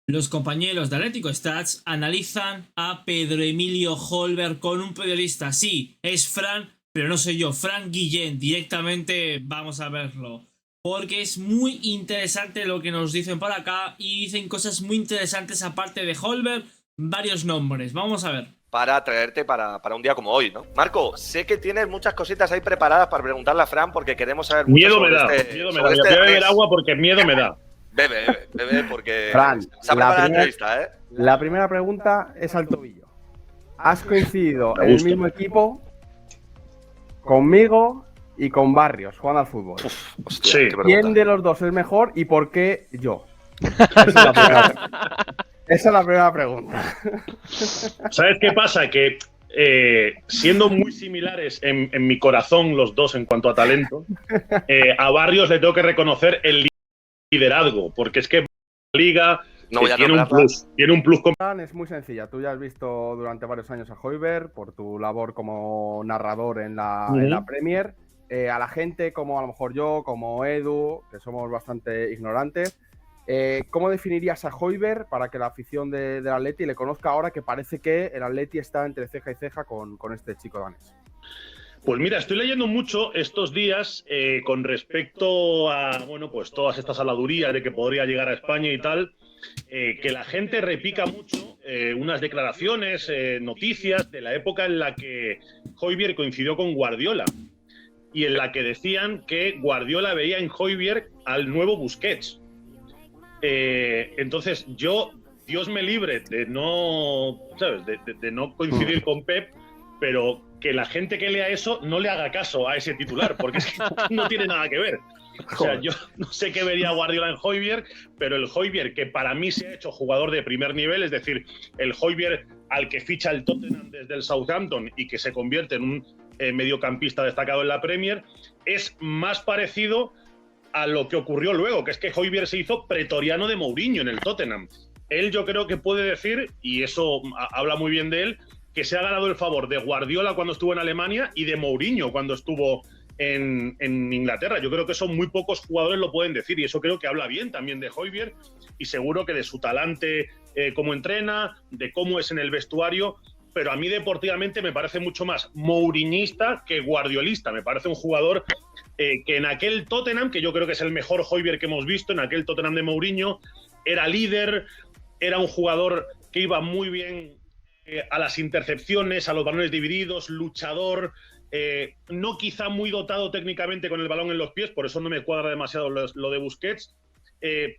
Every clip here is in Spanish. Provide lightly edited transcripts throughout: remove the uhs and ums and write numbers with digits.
Los compañeros de Atlético Stats analizan a Pedro Emilio Holber con un periodista. Sí, es Fran, pero no soy yo, Fran Guillén. Directamente vamos a verlo. Porque es muy interesante lo que nos dicen por acá y dicen cosas muy interesantes aparte de Holber, varios nombres. Vamos a ver. Para traerte para un día como hoy, ¿no? Marco, sé que tienes muchas cositas ahí preparadas para preguntarle a Fran porque queremos saber mucho Miedo me sobre da, este, miedo me da. sobre Mira, este voy a beber danés. agua porque miedo me da. Bebe, porque Fran, se ha preparado la entrevista, ¿eh? la primera pregunta es al tobillo. ¿Has coincidido Me en el gusta. mismo equipo conmigo y con Barrios jugando al fútbol? Hostia, Sí. qué pregunta. ¿Quién de los dos es mejor y por qué yo? Esa es la primera, esa es la primera pregunta. ¿Sabes qué pasa? Que siendo muy similares en mi corazón los dos en cuanto a talento, a Barrios le tengo que reconocer el liderazgo, porque es que la liga No voy a tiene un nombrarla. plus. Tiene un plus. Es muy sencilla. Tú ya has visto durante varios años a Højbjerg por tu labor como narrador en la Premier. A la gente como a lo mejor yo, como Edu, que somos bastante ignorantes, ¿cómo definirías a Højbjerg para que la afición del Atleti le conozca ahora que parece que el Atleti está entre ceja y ceja con este chico danés? Pues mira, estoy leyendo mucho estos días con respecto a, bueno, pues todas estas habladurías de que podría llegar a España y tal, que la gente repica mucho unas declaraciones, noticias de la época en la que Højbjerg coincidió con Guardiola y en la que decían que Guardiola veía en Højbjerg al nuevo Busquets. Entonces yo, Dios me libre de no, ¿sabes? De no coincidir con Pep, pero que la gente que lea eso no le haga caso a ese titular, porque es que no tiene nada que ver. O sea, yo no sé qué vería Guardiola en Højbjerg, pero el Højbjerg que para mí se ha hecho jugador de primer nivel, es decir, el Højbjerg al que ficha el Tottenham desde el Southampton y que se convierte en un mediocampista destacado en la Premier, es más parecido a lo que ocurrió luego, que es que Højbjerg se hizo pretoriano de Mourinho en el Tottenham. Él yo creo que puede decir, y eso habla muy bien de él, que se ha ganado el favor de Guardiola cuando estuvo en Alemania y de Mourinho cuando estuvo en Inglaterra. Yo creo que eso muy pocos jugadores lo pueden decir y eso creo que habla bien también de Højbjerg y seguro que de su talante como entrena, de cómo es en el vestuario, pero a mí deportivamente me parece mucho más mourinista que guardiolista. Me parece un jugador que en aquel Tottenham, que yo creo que es el mejor Højbjerg que hemos visto, en aquel Tottenham de Mourinho, era líder, era un jugador que iba muy bien a las intercepciones, a los balones divididos, luchador, no quizá muy dotado técnicamente con el balón en los pies, por eso no me cuadra demasiado lo de Busquets,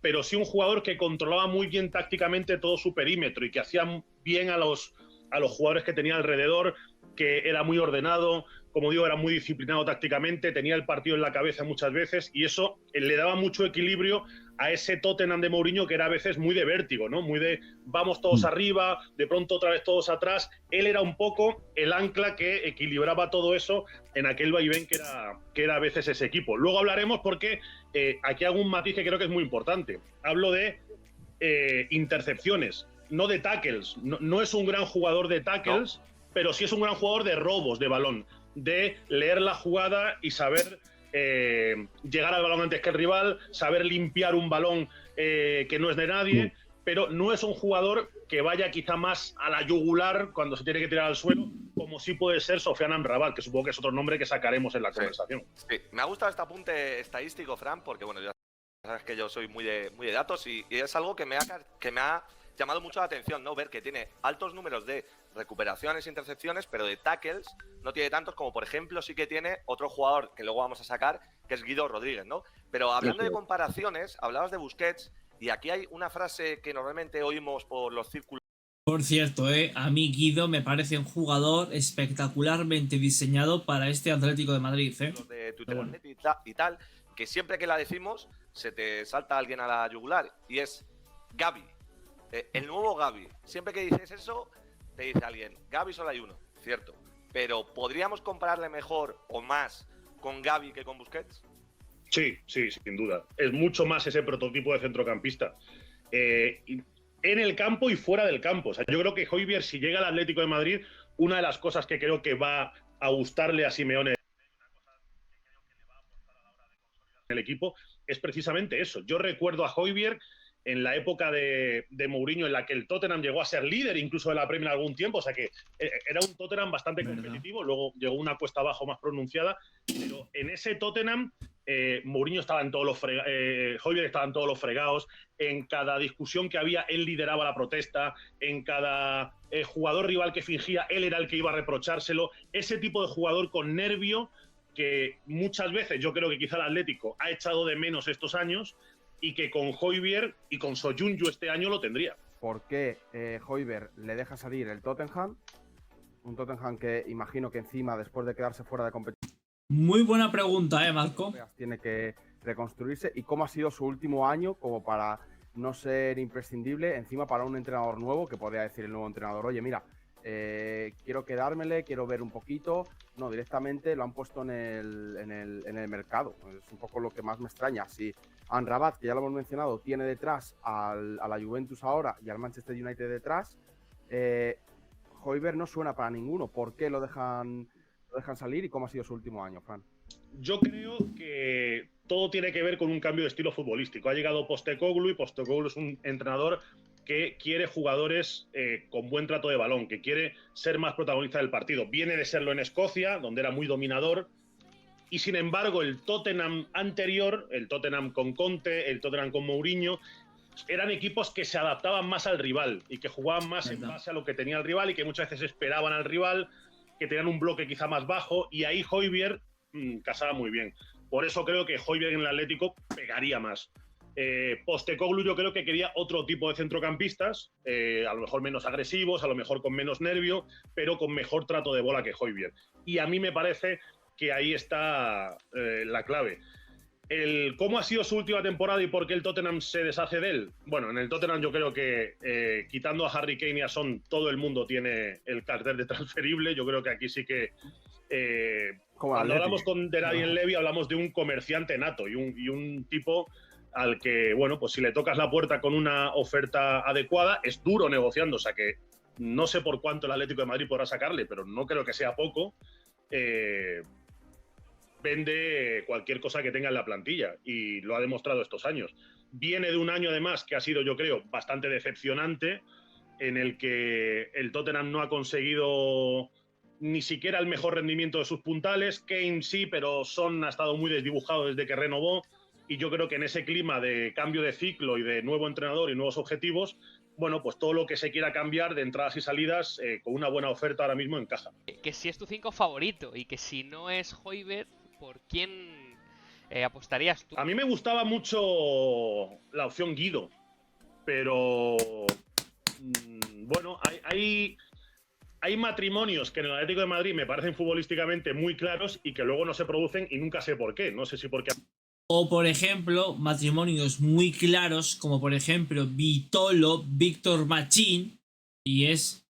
pero sí un jugador que controlaba muy bien tácticamente todo su perímetro y que hacía bien a los jugadores que tenía alrededor, que era muy ordenado, como digo, era muy disciplinado tácticamente, tenía el partido en la cabeza muchas veces y eso le daba mucho equilibrio a ese Tottenham de Mourinho que era a veces muy de vértigo, ¿no? Muy de vamos todos arriba, de pronto otra vez todos atrás. Él era un poco el ancla que equilibraba todo eso en aquel vaivén que era a veces ese equipo. Luego hablaremos porque aquí hago un matiz que creo que es muy importante. Hablo de intercepciones, no de tackles. No es un gran jugador de tackles, pero sí es un gran jugador de robos de balón, de leer la jugada y saber llegar al balón antes que el rival, saber limpiar un balón que no es de nadie, pero no es un jugador que vaya quizá más a la yugular cuando se tiene que tirar al suelo, como sí puede ser Sofiane Amrabat, que supongo que es otro nombre que sacaremos en la conversación. Sí. Me ha gustado este apunte estadístico, Fran, porque bueno, ya sabes que yo soy muy de datos y es algo que me ha llamado mucho la atención, ¿no? Ver que tiene altos números de recuperaciones, intercepciones, pero de tackles no tiene tantos como, por ejemplo, sí que tiene otro jugador que luego vamos a sacar, que es Guido Rodríguez, ¿no? Pero hablando de comparaciones, hablabas de Busquets y aquí hay una frase que normalmente oímos por los círculos. Por cierto, a mí Guido me parece un jugador espectacularmente diseñado para este Atlético de Madrid. De Twitter y tal, que siempre que la decimos se te salta alguien a la yugular y es Gavi. El nuevo Gavi. Siempre que dices eso, te dice alguien, Gavi solo hay uno, cierto. Pero ¿podríamos compararle mejor o más con Gavi que con Busquets? Sí, sin duda. Es mucho más ese prototipo de centrocampista. En el campo y fuera del campo. O sea, yo creo que Højbjerg, si llega al Atlético de Madrid, una de las cosas que creo que va a gustarle a Simeone en el equipo es precisamente eso. Yo recuerdo a Højbjerg en la época de Mourinho, en la que el Tottenham llegó a ser líder incluso de la Premier algún tiempo, o sea que era un Tottenham bastante competitivo, luego llegó una cuesta abajo más pronunciada, pero en ese Tottenham Mourinho estaba en todos los Højbjerg estaba en todos los fregados, en cada discusión que había él lideraba la protesta, en cada jugador rival que fingía él era el que iba a reprochárselo, ese tipo de jugador con nervio que muchas veces yo creo que quizá el Atlético ha echado de menos estos años y que con Højbjerg y con Soyuncu este año lo tendría. ¿Por qué Højbjerg le deja salir el Tottenham? Un Tottenham que imagino que encima, después de quedarse fuera de competición, Muy buena pregunta, Marco. tiene que reconstruirse. ¿Y cómo ha sido su último año como para no ser imprescindible encima para un entrenador nuevo que podría decir el nuevo entrenador, oye, mira, quiero quedármele, quiero ver un poquito? No, directamente lo han puesto en el mercado. Es un poco lo que más me extraña. Si Amrabat, que ya lo hemos mencionado, tiene detrás a la Juventus ahora y al Manchester United detrás, Højbjerg no suena para ninguno. ¿Por qué lo dejan salir y cómo ha sido su último año, Fran? Yo creo que todo tiene que ver con un cambio de estilo futbolístico. Ha llegado Postecoglou y Postecoglou es un entrenador que quiere jugadores con buen trato de balón, que quiere ser más protagonista del partido. Viene de serlo en Escocia, donde era muy dominador, y sin embargo el Tottenham anterior, el Tottenham con Conte, el Tottenham con Mourinho, eran equipos que se adaptaban más al rival y que jugaban más en base a lo que tenía el rival y que muchas veces esperaban al rival, que tenían un bloque quizá más bajo, y ahí Højbjerg casaba muy bien. Por eso creo que Højbjerg en el Atlético pegaría más. Postecoglou yo creo que quería otro tipo de centrocampistas, a lo mejor menos agresivos, a lo mejor con menos nervio, pero con mejor trato de bola que Højbjerg. Y a mí me parece que ahí está la clave. ¿Cómo ha sido su última temporada y por qué el Tottenham se deshace de él? Bueno, en el Tottenham yo creo que quitando a Harry Kane y a Son, todo el mundo tiene el cartel de transferible. Yo creo que aquí sí que cuando hablamos con Darian Levy hablamos de un comerciante nato y un tipo al que, bueno, pues si le tocas la puerta con una oferta adecuada, es duro negociando, o sea que no sé por cuánto el Atlético de Madrid podrá sacarle, pero no creo que sea poco. Vende cualquier cosa que tenga en la plantilla y lo ha demostrado estos años. Viene de un año además que ha sido, yo creo, bastante decepcionante, en el que el Tottenham no ha conseguido ni siquiera el mejor rendimiento de sus puntales. Kane sí, pero Son ha estado muy desdibujado desde que renovó, y yo creo que en ese clima de cambio de ciclo y de nuevo entrenador y nuevos objetivos, bueno, pues todo lo que se quiera cambiar de entradas y salidas con una buena oferta ahora mismo encaja. Que si es tu 5 favorito y que si no es Højbjerg, ¿por quién apostarías tú? A mí me gustaba mucho la opción Guido, pero bueno, hay matrimonios que en el Atlético de Madrid me parecen futbolísticamente muy claros y que luego no se producen y nunca sé por qué. No sé si porque... O, por ejemplo, matrimonios muy claros, como por ejemplo Vitolo, Víctor Machín, y es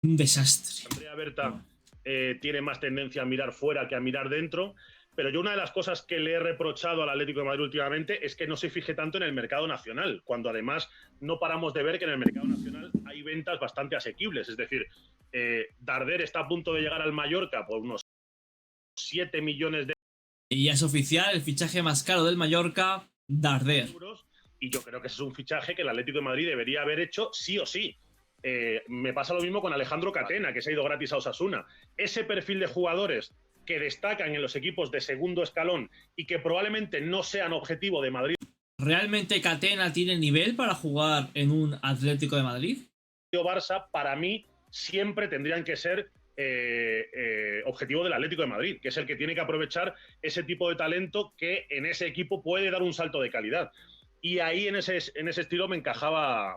un desastre. Andrea Berta tiene más tendencia a mirar fuera que a mirar dentro, pero yo una de las cosas que le he reprochado al Atlético de Madrid últimamente es que no se fije tanto en el mercado nacional, cuando además no paramos de ver que en el mercado nacional hay ventas bastante asequibles. Es decir, Darder está a punto de llegar al Mallorca por unos 7 millones de Y ya es oficial, el fichaje más caro del Mallorca, Darder. euros, y yo creo que ese es un fichaje que el Atlético de Madrid debería haber hecho sí o sí. Me pasa lo mismo con Alejandro Catena, que se ha ido gratis a Osasuna. Ese perfil de jugadores que destacan en los equipos de segundo escalón y que probablemente no sean objetivo de Madrid. ¿Realmente Catena tiene nivel para jugar en un Atlético de Madrid? O Barça, para mí, siempre tendrían que ser objetivo del Atlético de Madrid, que es el que tiene que aprovechar ese tipo de talento que en ese equipo puede dar un salto de calidad. Y ahí en ese estilo me encajaba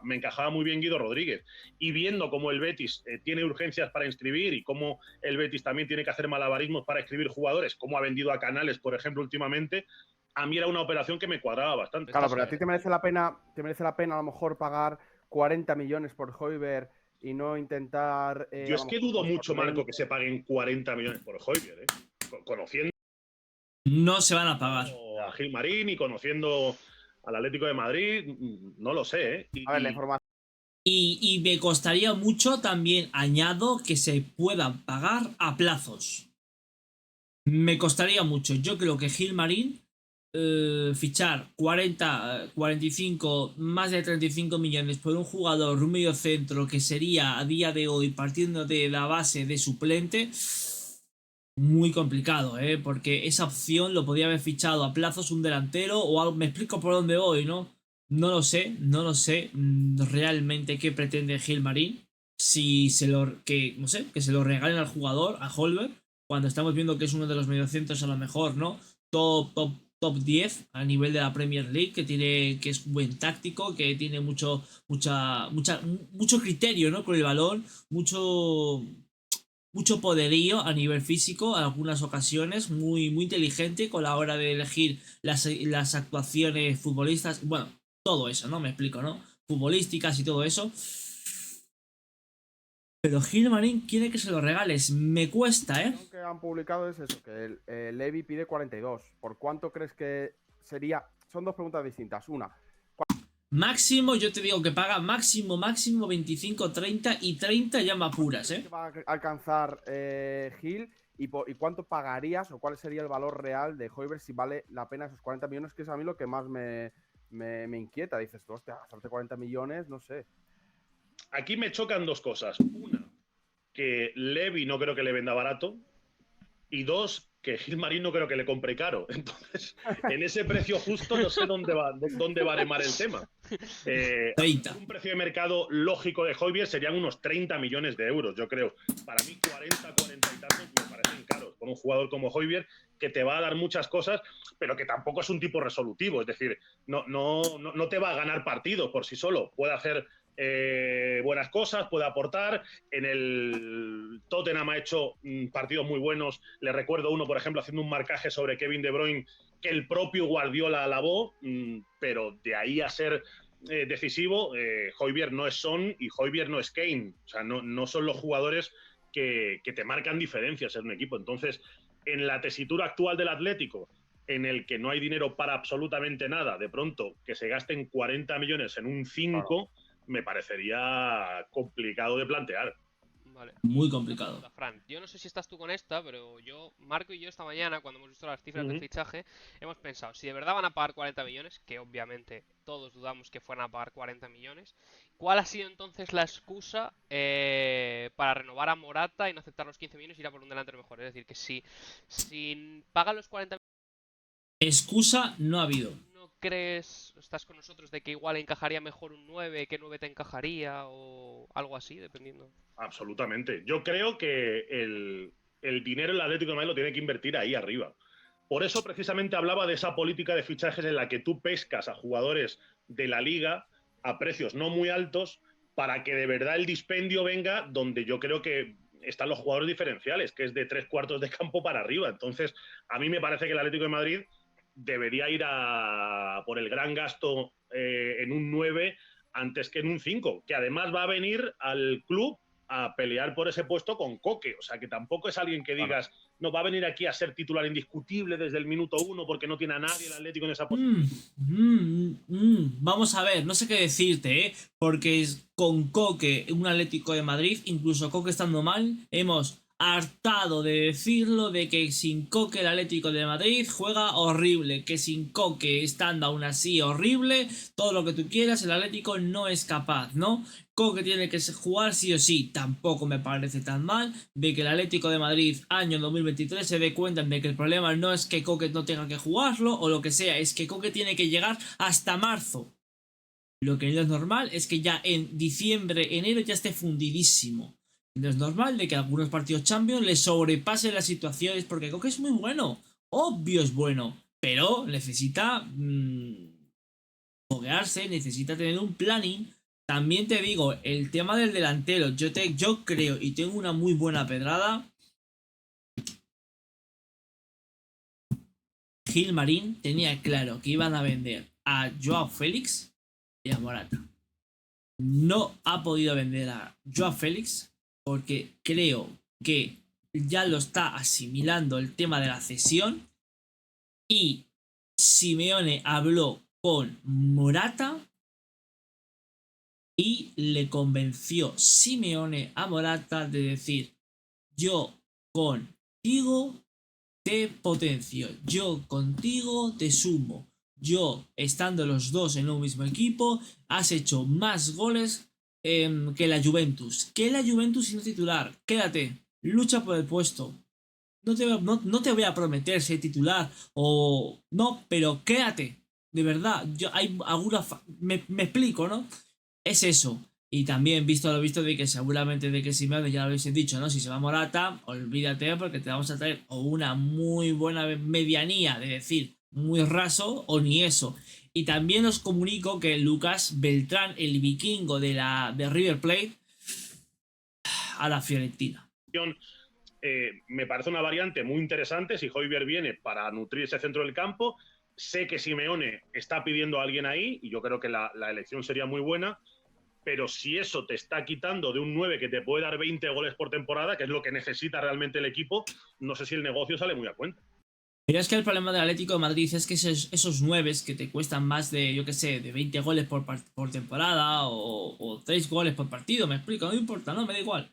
muy bien Guido Rodríguez. Y viendo cómo el Betis tiene urgencias para inscribir y cómo el Betis también tiene que hacer malabarismos para inscribir jugadores, como ha vendido a Canales, por ejemplo, últimamente, a mí era una operación que me cuadraba bastante. Claro, pero a ti te merece la pena a lo mejor pagar 40 millones por Højbjerg y no intentar... Yo es que dudo mucho, Marco, que se paguen 40 millones por Højbjerg, conociendo No se van a pagar. a Gilmarín y conociendo al Atlético de Madrid, no lo sé. A ver, la información. Y me costaría mucho también, añado, que se puedan pagar a plazos. Me costaría mucho. Yo creo que Gilmarín fichar 40, 45, más de 35 millones por un jugador, un medio centro que sería a día de hoy, partiendo de la base de suplente, muy complicado, porque esa opción lo podía haber fichado a plazos un delantero o algo. Me explico por dónde voy, ¿no? No lo sé, no lo sé realmente qué pretende Gilmarín. Si se lo, que, no sé, que se lo regalen al jugador, a Holberg, cuando estamos viendo que es uno de los mediocentros a lo mejor, ¿no? Top 10 a nivel de la Premier League, que es buen táctico, que tiene mucho criterio, ¿no? Con el balón, mucho poderío a nivel físico, en algunas ocasiones, muy inteligente con la hora de elegir las actuaciones futbolistas, bueno, todo eso, ¿no? Me explico, ¿no? Futbolísticas y todo eso. Pero Gilmarín quiere que se lo regales. Me cuesta, ¿eh? Lo que han publicado es eso, que el Levy pide 42. ¿Por cuánto crees que sería? Son dos preguntas distintas. Una, Máximo, yo te digo que paga máximo 25, 30 y 30 ya me apuras, ¿qué va a alcanzar Gil? ¿Y cuánto pagarías o cuál sería el valor real de Højbjerg si vale la pena esos 40 millones? Que es a mí lo que más me inquieta. Dices tú, hostia, gastarte 40 millones, no sé. Aquí me chocan dos cosas. Una, que Levy no creo que le venda barato. Y dos, que Gilmarín no creo que le compre caro. Entonces, en ese precio justo no sé dónde va a aremar el tema. 30. Un precio de mercado lógico de Højbjerg serían unos 30 millones de euros, yo creo. Para mí 40 y tantos me parecen caros. Con un jugador como Højbjerg que te va a dar muchas cosas, pero que tampoco es un tipo resolutivo. Es decir, no te va a ganar partidos por sí solo. Puede hacer buenas cosas, puede aportar. En el Tottenham ha hecho partidos muy buenos. Le recuerdo uno, por ejemplo, haciendo un marcaje sobre Kevin De Bruyne que el propio Guardiola alabó, pero de ahí a ser decisivo, Højbjerg no es Son y Højbjerg no es Kane. O sea, no son los jugadores que te marcan diferencias en un equipo. Entonces, en la tesitura actual del Atlético, en el que no hay dinero para absolutamente nada, de pronto que se gasten 40 millones en un 5, me parecería complicado de plantear. Vale. Muy complicado. Fran, yo no sé si estás tú con esta, pero Marco y yo esta mañana, cuando hemos visto las cifras del fichaje, hemos pensado, si de verdad van a pagar 40 millones, que obviamente todos dudamos que fueran a pagar 40 millones, ¿cuál ha sido entonces la excusa para renovar a Morata y no aceptar los 15 millones y ir a por un delantero mejor? Es decir, que si pagan los 40 excusa no ha habido. ¿no crees, estás con nosotros, de que igual encajaría mejor un 9, que 9 te encajaría o algo así, dependiendo? Absolutamente. Yo creo que el dinero el Atlético de Madrid lo tiene que invertir ahí arriba. Por eso precisamente hablaba de esa política de fichajes en la que tú pescas a jugadores de la liga a precios no muy altos para que de verdad el dispendio venga donde yo creo que están los jugadores diferenciales, que es de 3/4 de campo para arriba. Entonces, a mí me parece que el Atlético de Madrid debería ir por el gran gasto en un 9 antes que en un 5, que además va a venir al club a pelear por ese puesto con Coque. O sea, que tampoco es alguien que digas, no, va a venir aquí a ser titular indiscutible desde el minuto 1 porque no tiene a nadie el Atlético en esa posición. Vamos a ver, no sé qué decirte, porque con Coque, un Atlético de Madrid, incluso Coque estando mal, hemos hartado de decirlo, de que sin Coque el Atlético de Madrid juega horrible, que sin Coque estando aún así horrible, todo lo que tú quieras, el Atlético no es capaz, ¿no? Coque tiene que jugar sí o sí, tampoco me parece tan mal, de que el Atlético de Madrid año 2023 se dé cuenta de que el problema no es que Coque no tenga que jugarlo o lo que sea, es que Coque tiene que llegar hasta marzo. Lo que no es normal es que ya en diciembre, enero ya esté fundidísimo. No es normal de que algunos partidos Champions le sobrepasen las situaciones porque Coque es muy bueno. Obvio es bueno. Pero necesita foguearse, necesita tener un planning. También te digo, el tema del delantero, yo creo y tengo una muy buena pedrada. Gilmarín tenía claro que iban a vender a Joao Félix y a Morata. No ha podido vender a Joao Félix porque creo que ya lo está asimilando el tema de la cesión y Simeone habló con Morata y le convenció Simeone a Morata de decir, yo contigo te potencio. Yo contigo te sumo. Yo, estando los dos en un mismo equipo, has hecho más goles que la Juventus. Que la Juventus siendo titular. Quédate, lucha por el puesto. No te voy a prometer ser titular o no, pero quédate. De verdad, yo hay alguna me explico, ¿no? Es eso. Y también visto lo visto de que seguramente de que Simeone ya lo habéis dicho, ¿no? Si se va Morata, olvídate porque te vamos a traer o una muy buena medianía, de decir, muy raso o ni eso. Y también os comunico que Lucas Beltrán, el vikingo de River Plate, a la Fiorentina. Me parece una variante muy interesante si Højbjerg viene para nutrir ese centro del campo. Sé que Simeone está pidiendo a alguien ahí y yo creo que la elección sería muy buena, pero si eso te está quitando de un 9 que te puede dar 20 goles por temporada, que es lo que necesita realmente el equipo, no sé si el negocio sale muy a cuenta. Pero es que el problema del Atlético de Madrid es que esos 9 que te cuestan más de, yo qué sé, de 20 goles por temporada o 3 goles por partido, me explico, no importa, no, me da igual.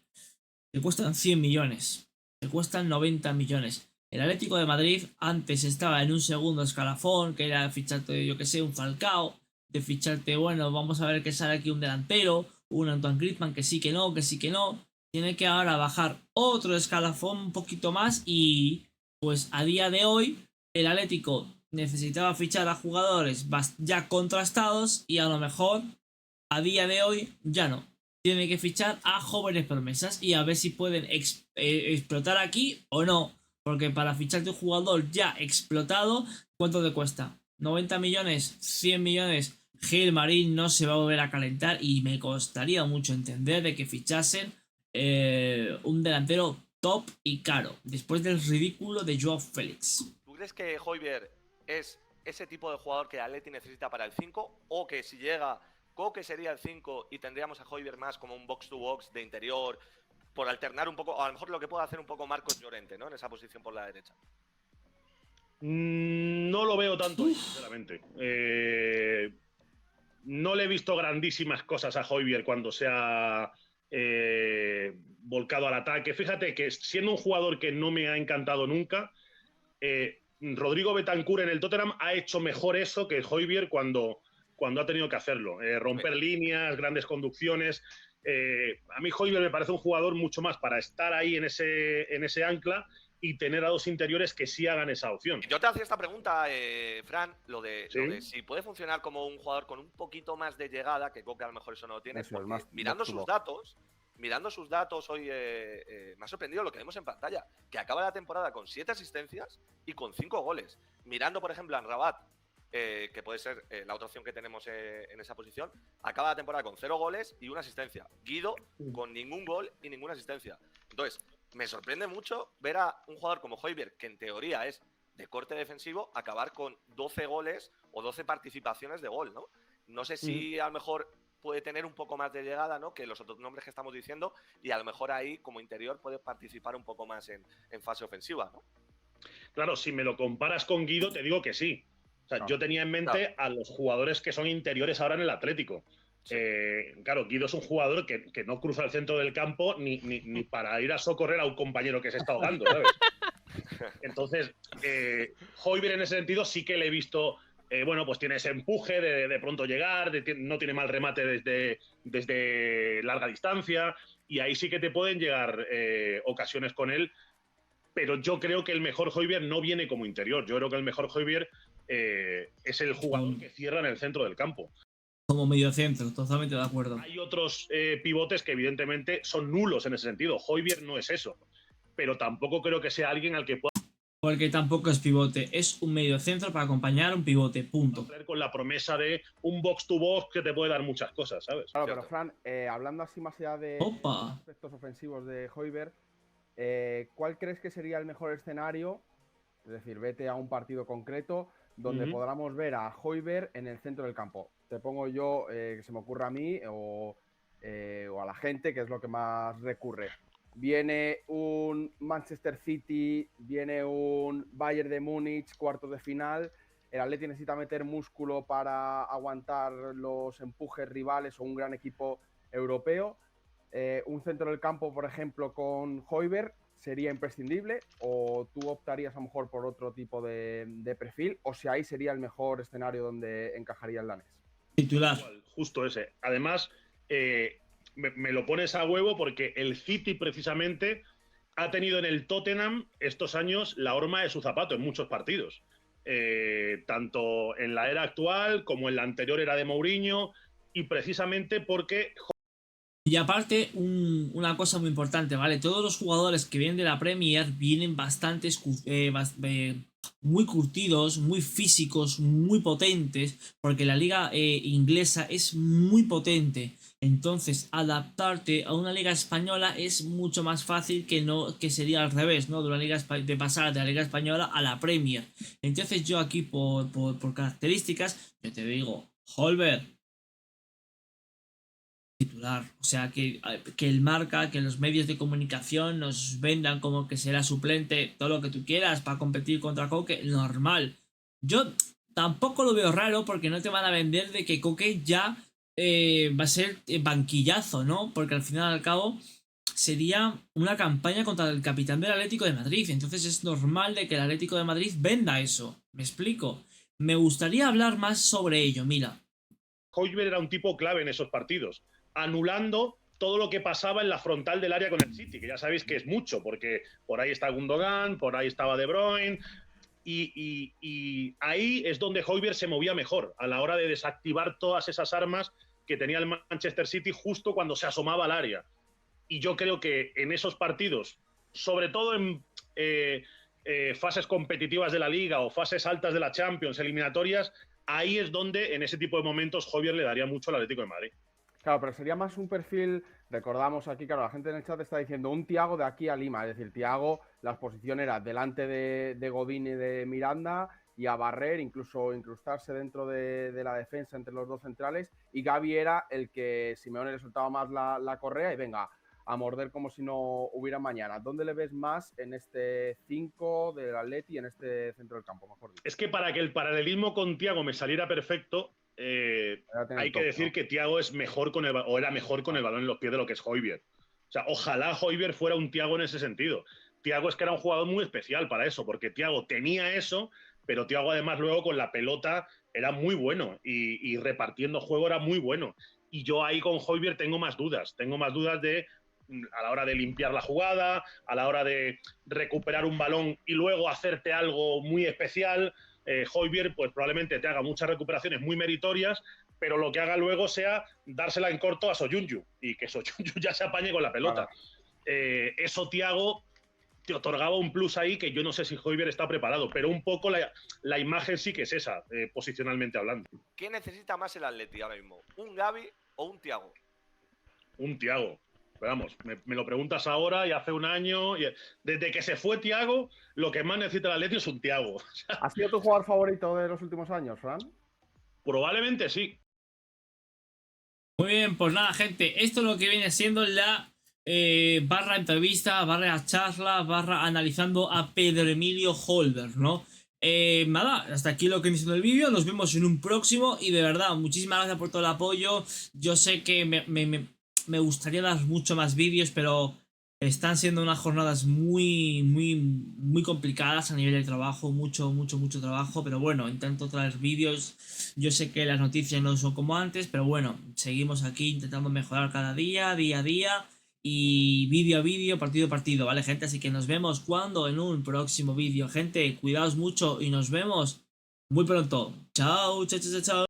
Te cuestan 100 millones, te cuestan 90 millones. El Atlético de Madrid antes estaba en un segundo escalafón, que era ficharte, yo que sé, un Falcao, de ficharte, bueno, vamos a ver qué sale aquí un delantero, un Antoine Griezmann, que sí, que no, que sí, que no. Tiene que ahora bajar otro escalafón un poquito más y, pues a día de hoy, el Atlético necesitaba fichar a jugadores ya contrastados y a lo mejor, a día de hoy, ya no. Tiene que fichar a jóvenes promesas y a ver si pueden explotar aquí o no. Porque para ficharte un jugador ya explotado, ¿cuánto te cuesta? ¿90 millones? ¿100 millones? Gilmarín no se va a volver a calentar y me costaría mucho entender de que fichasen un delantero top y caro, después del ridículo de Joao Félix. ¿Tú crees que Højbjerg es ese tipo de jugador que Atleti necesita para el 5? ¿O que si llega Koke sería el 5 y tendríamos a Højbjerg más como un box-to-box de interior, por alternar un poco, o a lo mejor lo que puede hacer un poco Marcos Llorente, ¿no? En esa posición por la derecha. No lo veo tanto, sinceramente. No le he visto grandísimas cosas a Højbjerg cuando se ha volcado al ataque. Fíjate que siendo un jugador que no me ha encantado nunca, Rodrigo Bentancur en el Tottenham ha hecho mejor eso que Højbjerg cuando ha tenido que hacerlo. Romper líneas, grandes conducciones. A mí Højbjerg me parece un jugador mucho más para estar ahí en ese ancla y tener a dos interiores que sí hagan esa opción. Yo te hacía esta pregunta, Fran, lo de si puede funcionar como un jugador con un poquito más de llegada, que Koke a lo mejor eso no lo tiene, Eso, porque mirando sus datos hoy me ha sorprendido lo que vemos en pantalla, que acaba la temporada con 7 asistencias y con 5 goles. Mirando, por ejemplo, a Rabat, que puede ser la otra opción que tenemos en esa posición, acaba la temporada con 0 goles y 1 asistencia. Guido con ningún gol y ninguna asistencia. Entonces, me sorprende mucho ver a un jugador como Højbjerg, que en teoría es de corte defensivo, acabar con 12 goles o 12 participaciones de gol, ¿no? No sé si a lo mejor puede tener un poco más de llegada, ¿no? Que los otros nombres que estamos diciendo, y a lo mejor ahí, como interior, puede participar un poco más en fase ofensiva, ¿no? Claro, si me lo comparas con Guido, te digo que sí. O sea, yo tenía en mente a los jugadores que son interiores ahora en el Atlético. Sí. Claro, Guido es un jugador que no cruza el centro del campo ni para ir a socorrer a un compañero que se está ahogando, ¿sabes? Entonces, Højbjerg en ese sentido sí que le he visto, bueno, pues tiene ese empuje de pronto llegar, no tiene mal remate desde larga distancia, y ahí sí que te pueden llegar ocasiones con él, pero yo creo que el mejor Højbjerg no viene como interior. Yo creo que el mejor Højbjerg es el jugador que cierra en el centro del campo. Como mediocentro, totalmente de acuerdo. Hay otros pivotes que evidentemente son nulos en ese sentido. Højbjerg no es eso, pero tampoco creo que sea alguien al que pueda... Porque tampoco es pivote, es un mediocentro para acompañar un pivote, punto. Con la promesa de un box-to-box que te puede dar muchas cosas, ¿sabes? Claro, pero Fran, hablando así más allá de aspectos ofensivos de Højbjerg, ¿cuál crees que sería el mejor escenario? Es decir, vete a un partido concreto donde podamos ver a Højbjerg en el centro del campo. Te pongo yo, que se me ocurra a mí o a la gente, que es lo que más recurre. Viene un Manchester City, viene un Bayern de Múnich, cuartos de final. El Atleti necesita meter músculo para aguantar los empujes rivales o un gran equipo europeo. Un centro del campo, por ejemplo, con Højbjerg, sería imprescindible, o tú optarías a lo mejor por otro tipo de perfil, o si ahí sería el mejor escenario donde encajaría el danés. Titular. Justo ese. Además, me lo pones a huevo porque el City precisamente ha tenido en el Tottenham estos años la horma de su zapato en muchos partidos. Tanto en la era actual como en la anterior era de Mourinho, y precisamente porque... Y aparte, una cosa muy importante, ¿vale? Todos los jugadores que vienen de la Premier vienen muy curtidos, muy físicos, muy potentes, porque la liga inglesa es muy potente. Entonces, adaptarte a una liga española es mucho más fácil que sería al revés, ¿no? De pasar de la liga española a la Premier. Entonces, yo aquí, por características, yo te digo, Holberg, titular. O sea, que el Marca, que los medios de comunicación nos vendan como que será suplente, todo lo que tú quieras para competir contra Koke, normal. Yo tampoco lo veo raro porque no te van a vender de que Koke ya va a ser banquillazo, ¿no? Porque al final y al cabo sería una campaña contra el capitán del Atlético de Madrid. Entonces es normal de que el Atlético de Madrid venda eso. ¿Me explico? Me gustaría hablar más sobre ello, mira. Højbjerg era un tipo clave en esos partidos, anulando todo lo que pasaba en la frontal del área con el City, que ya sabéis que es mucho, porque por ahí está Gundogan, por ahí estaba De Bruyne, y ahí es donde Højbjerg se movía mejor, a la hora de desactivar todas esas armas que tenía el Manchester City justo cuando se asomaba al área. Y yo creo que en esos partidos, sobre todo en fases competitivas de la Liga o fases altas de la Champions, eliminatorias, ahí es donde en ese tipo de momentos Højbjerg le daría mucho al Atlético de Madrid. Claro, pero sería más un perfil, recordamos aquí, claro, la gente en el chat está diciendo un Thiago de aquí a Lima, es decir, Thiago, la exposición era delante de Godín y de Miranda, y a barrer, incluso incrustarse dentro de la defensa entre los dos centrales, y Gavi era el que Simeone le soltaba más la correa y venga, a morder como si no hubiera mañana. ¿Dónde le ves más en este 5 del Atleti y en este centro del campo, mejor dicho? Es que para que el paralelismo con Thiago me saliera perfecto, hay que decir, ¿no?, que Thiago es mejor era mejor con el balón en los pies de lo que es Højbjerg. O sea, ojalá Højbjerg fuera un Thiago en ese sentido. Thiago es que era un jugador muy especial para eso, porque Thiago tenía eso, pero Thiago además luego con la pelota era muy bueno y repartiendo juego era muy bueno. Y yo ahí con Højbjerg tengo más dudas de a la hora de limpiar la jugada, a la hora de recuperar un balón y luego hacerte algo muy especial. Højbjerg pues probablemente te haga muchas recuperaciones muy meritorias, pero lo que haga luego sea dársela en corto a Soyuncu y que Soyuncu ya se apañe con la pelota. Eso Thiago te otorgaba un plus ahí que yo no sé si Højbjerg está preparado, pero un poco la imagen sí que es esa, posicionalmente hablando. ¿Quién necesita más el Atleti ahora mismo? ¿Un Gavi o un Thiago? Un Thiago. Pero vamos, me lo preguntas ahora y hace un año. Desde que se fue Thiago, lo que más necesita el Atleti es un Thiago. ¿Ha sido tu jugador favorito de los últimos años, Fran? Probablemente sí. Muy bien, pues nada, gente, esto es lo que viene siendo la barra entrevista, barra charla, barra analizando a Pedro Emilio Højbjerg, ¿no? Nada, hasta aquí lo que viene siendo el vídeo, nos vemos en un próximo y de verdad, muchísimas gracias por todo el apoyo. Yo sé que me gustaría dar mucho más vídeos, pero están siendo unas jornadas muy complicadas a nivel de trabajo, mucho trabajo, pero bueno, intento traer vídeos. Yo sé que las noticias no son como antes, pero bueno, seguimos aquí intentando mejorar cada día a día, y vídeo a vídeo, partido a partido, ¿vale, gente? Así que nos vemos cuando en un próximo vídeo, gente, cuidaos mucho y nos vemos muy pronto. Chao, chao, chao, chao.